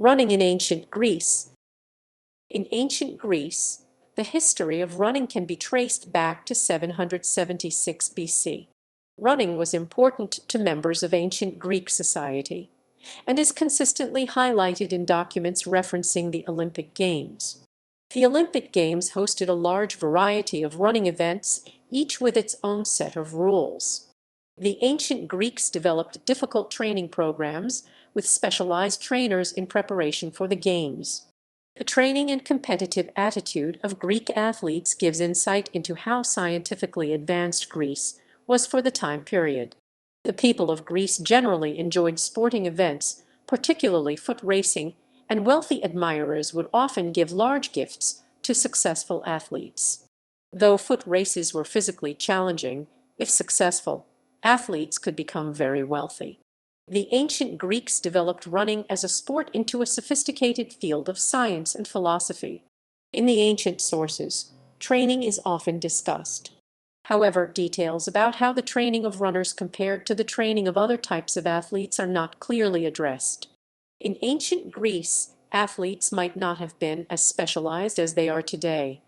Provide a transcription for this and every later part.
Running in ancient Greece. In ancient Greece, the history of running can be traced back to 776 BC. Running was important to members of ancient Greek society and is consistently highlighted in documents referencing the Olympic Games. The Olympic Games hosted a large variety of running events, each with its own set of rules. The ancient Greeks developed difficult training programs with specialized trainers in preparation for the Games. The training and competitive attitude of Greek athletes gives insight into how scientifically advanced Greece was for the time period. The people of Greece generally enjoyed sporting events, particularly foot racing, and wealthy admirers would often give large gifts to successful athletes. Though foot races were physically challenging, if successful, athletes could become very wealthy. The ancient Greeks developed running as a sport into a sophisticated field of science and philosophy. In the ancient sources, training is often discussed. However, details about how the training of runners compared to the training of other types of athletes are not clearly addressed. In ancient Greece, athletes might not have been as specialized as they are today.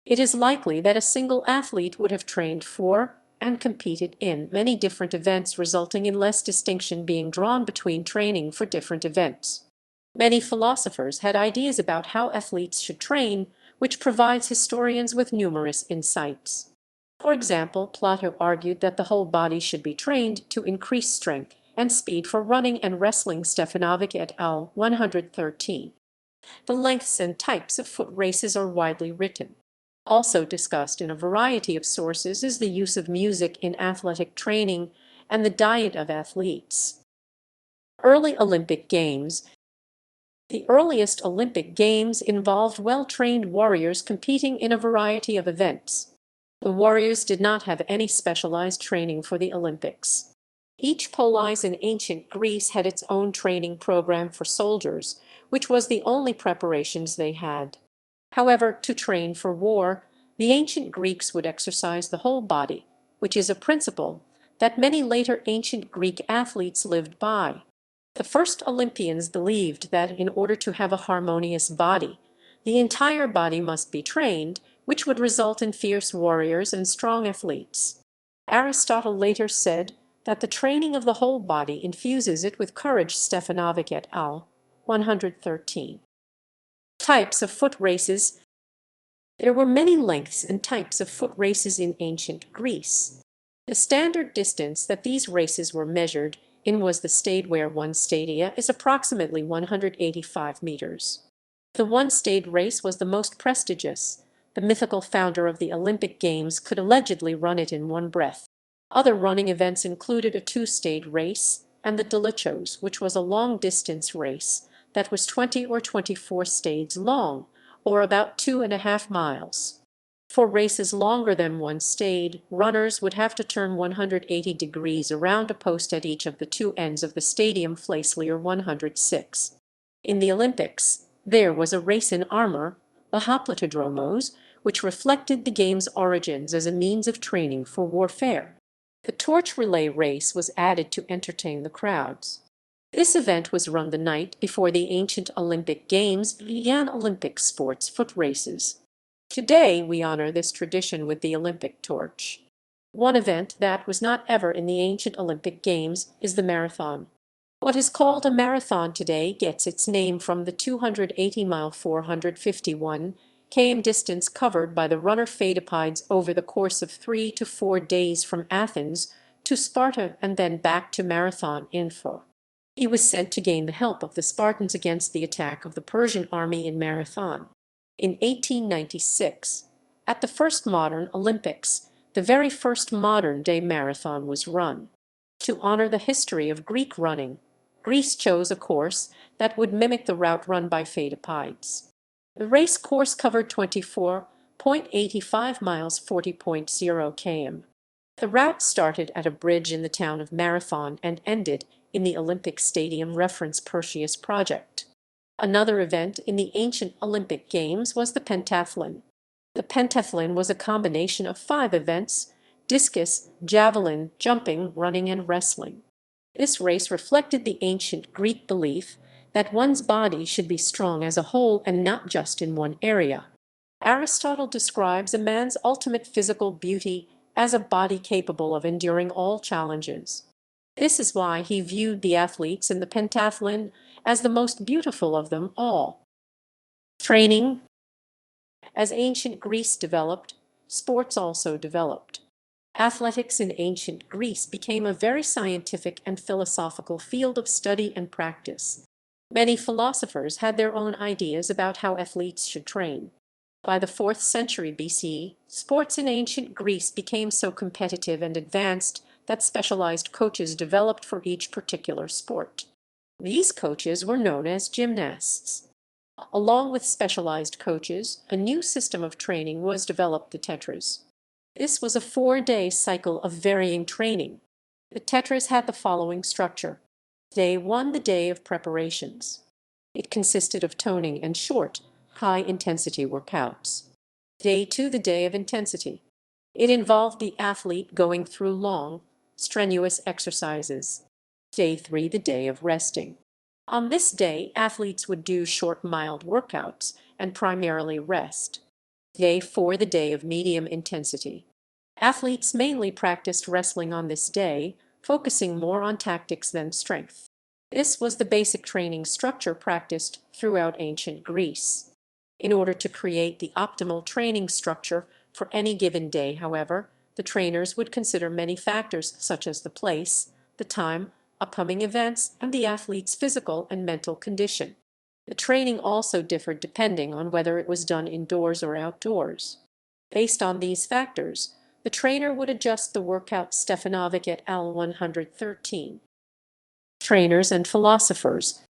It is likely that a single athlete would have trained for and competed in many different events, resulting in less distinction being drawn between training for different events. Many philosophers had ideas about how athletes should train, which provides historians with numerous insights. For example, Plato argued that the whole body should be trained to increase strength and speed for running and wrestling. Stefanović et al. 113. The lengths and types of foot races are widely written. Also discussed in a variety of sources is the use of music in athletic training and the diet of athletes. Early Olympic Games. The earliest Olympic Games involved well-trained warriors competing in a variety of events. The warriors did not have any specialized training for the Olympics. Each polis in ancient Greece had its own training program for soldiers, which was the only preparations they had. However, to train for war, the ancient Greeks would exercise the whole body, which is a principle that many later ancient Greek athletes lived by. The first Olympians believed that in order to have a harmonious body, the entire body must be trained, which would result in fierce warriors and strong athletes. Aristotle later said that the training of the whole body infuses it with courage. Stefanović et al. 113. Types of foot races. There were many lengths and types of foot races in ancient Greece. The standard distance that these races were measured in was the stade, where 1 stadia is approximately 185 meters. The 1 stade race was the most prestigious. The mythical founder of the Olympic Games could allegedly run it in one breath. Other running events included a 2-stade race and the Dolichos, which was a long-distance race that was 20 or 24 stades long, or about 2.5 miles. For races longer than 1 stade, runners would have to turn 180 degrees around a post at each of the two ends of the stadium. Fleislier 106. In the Olympics, there was a race in armor, the hoplitodromos, which reflected the game's origins as a means of training for warfare. The torch relay race was added to entertain the crowds. This event was run the night before the ancient Olympic Games began. Olympic sports foot races. Today we honor this tradition with the Olympic torch. One event that was not ever in the ancient Olympic Games is the marathon. What is called a marathon today gets its name from the 280-mile 451 km distance covered by the runner Phaedippides over the course of 3 to 4 days from Athens to Sparta and then back to Marathon Info. He was sent to gain the help of the Spartans against the attack of the Persian army in Marathon. In 1896, at the first modern Olympics, the very first modern-day marathon was run. To honor the history of Greek running, Greece chose a course that would mimic the route run by Phaedippides. The race course covered 24.85 miles, 40.0 km. The route started at a bridge in the town of Marathon and ended in the Olympic Stadium. Reference Perseus Project. Another event in the ancient Olympic Games was the pentathlon. The pentathlon was a combination of 5 events: discus, javelin, jumping, running, and wrestling. This race reflected the ancient Greek belief that one's body should be strong as a whole and not just in one area. Aristotle describes a man's ultimate physical beauty as a body capable of enduring all challenges. This is why he viewed the athletes in the pentathlon as the most beautiful of them all. Training. As ancient Greece developed, sports also developed. Athletics in ancient Greece became a very scientific and philosophical field of study and practice. Many philosophers had their own ideas about how athletes should train. By the 4th century BCE, sports in ancient Greece became so competitive and advanced that specialized coaches developed for each particular sport. These coaches were known as gymnasts. Along with specialized coaches, a new system of training was developed, the tetras. This was a 4-day cycle of varying training. The tetras had the following structure. Day 1, the day of preparations. It consisted of toning and short, high-intensity workouts. Day 2, the day of intensity. It involved the athlete going through long, strenuous exercises. Day 3, the day of resting. On this day, athletes would do short, mild workouts and primarily rest. Day 4, the day of medium intensity. Athletes mainly practiced wrestling on this day, focusing more on tactics than strength. This was the basic training structure practiced throughout ancient Greece. In order to create the optimal training structure for any given day, however, the trainers would consider many factors such as the place, the time, upcoming events, and the athlete's physical and mental condition. The training also differed depending on whether it was done indoors or outdoors. Based on these factors, the trainer would adjust the workout. Stefanović et al. 113. Trainers and philosophers.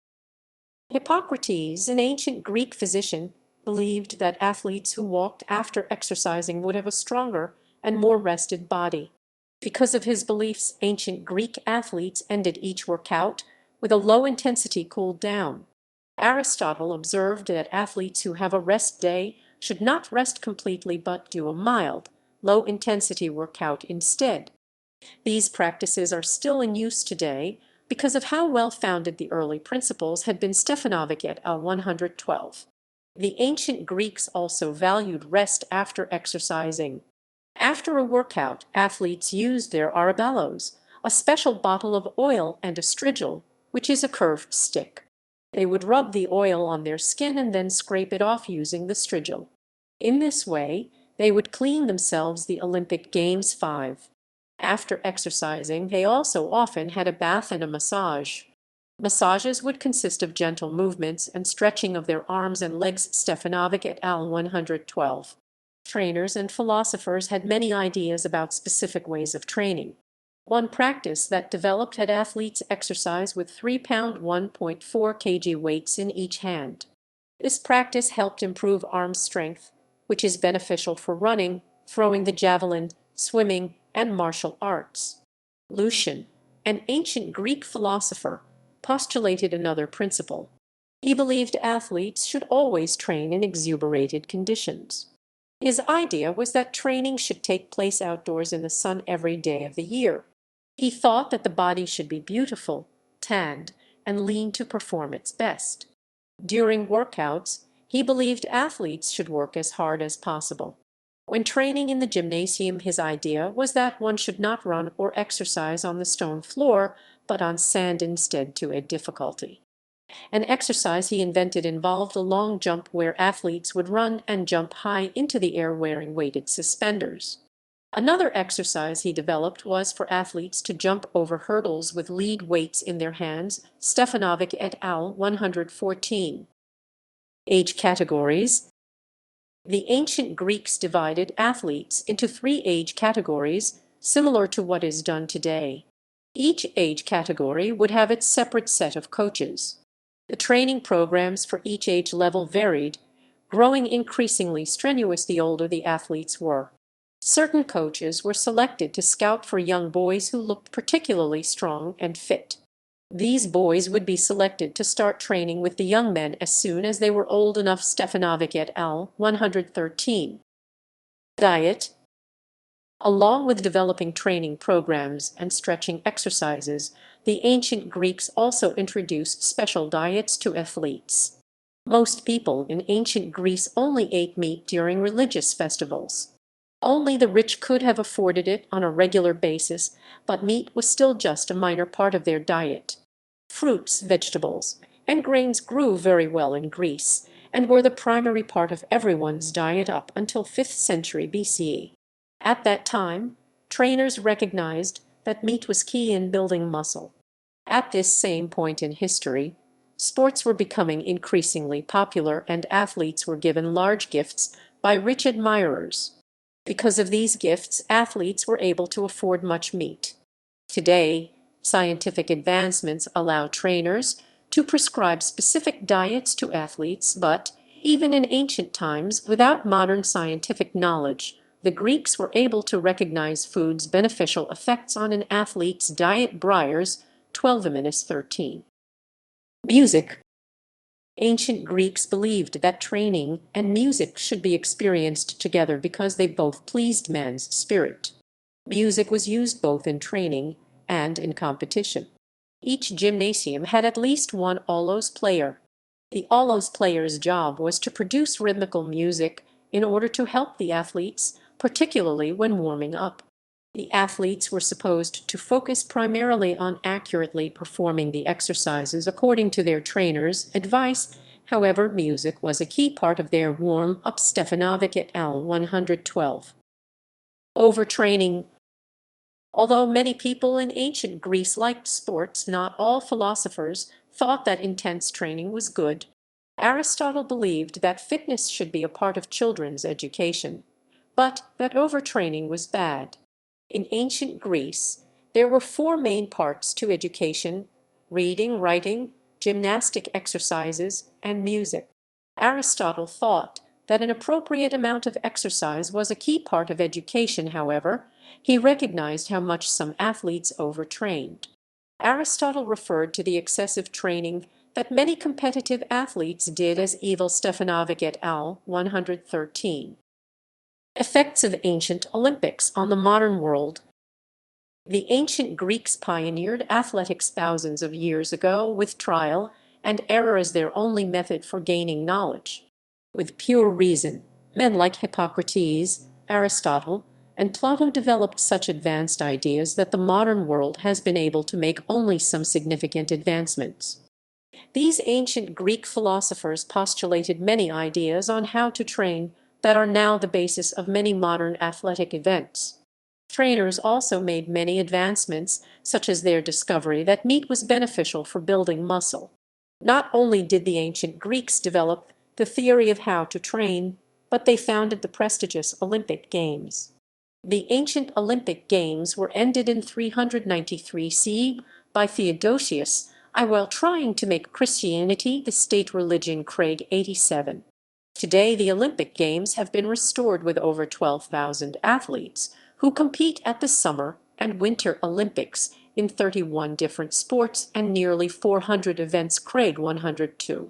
Hippocrates, an ancient Greek physician, believed that athletes who walked after exercising would have a stronger and more rested body. Because of his beliefs, ancient Greek athletes ended each workout with a low-intensity cool down. Aristotle observed that athletes who have a rest day should not rest completely but do a mild, low-intensity workout instead. These practices are still in use today because of how well-founded the early principles had been. Stefanović et al. 112. The ancient Greeks also valued rest after exercising. After a workout, athletes used their arabellos, a special bottle of oil, and a strigil, which is a curved stick. They would rub the oil on their skin and then scrape it off using the strigil. In this way, they would clean themselves. The Olympic Games 5. After exercising, they also often had a bath and a massage. Massages would consist of gentle movements and stretching of their arms and legs. Stefanović et al. 112. Trainers and philosophers had many ideas about specific ways of training. One practice that developed had athletes exercise with 3-pound 1.4 kg weights in each hand. This practice helped improve arm strength, which is beneficial for running, throwing the javelin, swimming, and martial arts. Lucian, an ancient Greek philosopher, postulated another principle. He believed athletes should always train in exuberated conditions. His idea was that training should take place outdoors in the sun every day of the year. He thought that the body should be beautiful, tanned, and lean to perform its best. During workouts, he believed athletes should work as hard as possible. When training in the gymnasium, his idea was that one should not run or exercise on the stone floor, but on sand instead to aid difficulty. An exercise he invented involved a long jump where athletes would run and jump high into the air wearing weighted suspenders. Another exercise he developed was for athletes to jump over hurdles with lead weights in their hands. Stefanović et al. 114. Age categories. The ancient Greeks divided athletes into 3 age categories, similar to what is done today. Each age category would have its separate set of coaches. The training programs for each age level varied, growing increasingly strenuous the older the athletes were. Certain coaches were selected to scout for young boys who looked particularly strong and fit. These boys would be selected to start training with the young men as soon as they were old enough. Stefanović et al. 113. Diet. Along with developing training programs and stretching exercises, The ancient Greeks also introduced special diets to athletes. Most people in ancient Greece only ate meat during religious festivals. Only the rich could have afforded it on a regular basis, but meat was still just a minor part of their diet. Fruits, vegetables, and grains grew very well in Greece, and were the primary part of everyone's diet up until 5th century BCE. At that time, trainers recognized that meat was key in building muscle. At this same point in history, sports were becoming increasingly popular and athletes were given large gifts by rich admirers. Because of these gifts, athletes were able to afford much meat. Today, scientific advancements allow trainers to prescribe specific diets to athletes, but even in ancient times, without modern scientific knowledge, the Greeks were able to recognize food's beneficial effects on an athlete's diet. Breyer's 12-13. Music. Ancient Greeks believed that training and music should be experienced together because they both pleased man's spirit. Music was used both in training and in competition. Each gymnasium had at least one aulos player. The aulos player's job was to produce rhythmical music in order to help the athletes, particularly when warming up. The athletes were supposed to focus primarily on accurately performing the exercises according to their trainer's advice. However, music was a key part of their warm-up. Stefanović et al. 112. Overtraining. Although many people in ancient Greece liked sports, not all philosophers thought that intense training was good. Aristotle believed that fitness should be a part of children's education, but that overtraining was bad. In ancient Greece, there were four main parts to education: reading, writing, gymnastic exercises, and music. Aristotle thought that an appropriate amount of exercise was a key part of education. However, he recognized how much some athletes overtrained. Aristotle referred to the excessive training that many competitive athletes did as evil. Stefanović et al. 113. Effects of ancient Olympics on the modern world. The ancient Greeks pioneered athletics thousands of years ago with trial and error as their only method for gaining knowledge. With pure reason, men like Hippocrates, Aristotle, and Plato developed such advanced ideas that the modern world has been able to make only some significant advancements. These ancient Greek philosophers postulated many ideas on how to train that are now the basis of many modern athletic events. Trainers also made many advancements, such as their discovery that meat was beneficial for building muscle. Not only did the ancient Greeks develop the theory of how to train, but they founded the prestigious Olympic Games. The ancient Olympic Games were ended in 393 CE by Theodosius I while trying to make Christianity the state religion. Craig 87. Today the Olympic Games have been restored with over 12,000 athletes who compete at the Summer and Winter Olympics in 31 different sports and nearly 400 events. Craig 102.